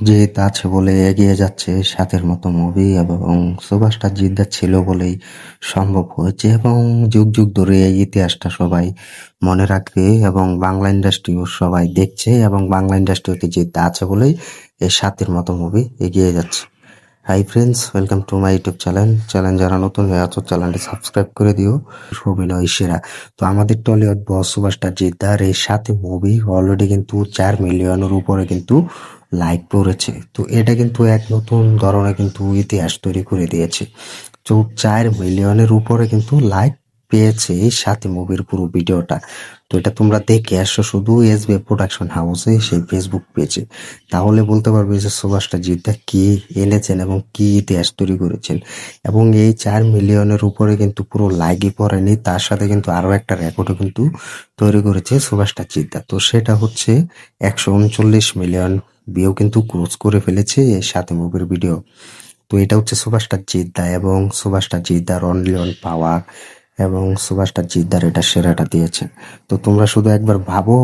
জিৎ আছে বলে এগিয়ে যাচ্ছে সাথের মতো মুভি, এবং সুপারস্টার জিদ্দার ছিল বলেই সম্ভব হয়েছে, এবং যুগ যুগ ধরে এই ইতিহাসটা সবাই মনে রাখবে এবং বাংলা ইন্ডাস্ট্রিও সবাই দেখছে, এবং বাংলা ইন্ডাস্ট্রিতে জিদ্দা আছে বলেই এই সাথের মতো মুভি এগিয়ে যাচ্ছে। Hi friends, welcome to my YouTube channel. যারা নতুন হয়ে আছো চ্যানেলটি সাবস্ক্রাইব করে দিও। অভিনয় সেরা। তো আমাদের টলিউড বস সুপারস্টার জিদ্দার এই সাথে মুভি অলরেডি কিন্তু 4 মিলিয়নের উপরে কিন্তু লাইক পড়েছে। তো এটা কিন্তু এক নতুন ধরনের কিন্তু ইতিহাস তৈরি করে দিয়েছে। তো 4 মিলিয়নের উপরে কিন্তু লাইক পেয়েছে এই সাথে মুভির পুরো ভিডিওটা। তো এটা তোমরা দেখে আসো শুধু এসবি প্রোডাকশন হাউসে সেই ফেসবুক পেজে, তাহলে বলতে পারবে যে সুভাষটা জিদ্দা কি এনেছেন এবং কি ইতিহাস তৈরি করেছেন। এবং এই 4 মিলিয়নের উপরে কিন্তু পুরো লাইকই পড়েনি, তার সাথে কিন্তু আরো একটা রেকর্ডও কিন্তু তৈরি করেছে সুভাষটা জিদ্দা। তো সেটা হচ্ছে 139 মিলিয়ন ভিউ কিন্তু ক্রস করে ফেলেছে এর সাথে মুভির ভিডিও। তো এটা হচ্ছে সুভাষটা জিদ্দা, এবং সুভাষটা জিদ্দার অনলি অন পাওয়ার, এবং সুভাষটা জিদ্দার এটা সেরাটা দিয়েছে। তো তোমরা শুধু একবার ভাবো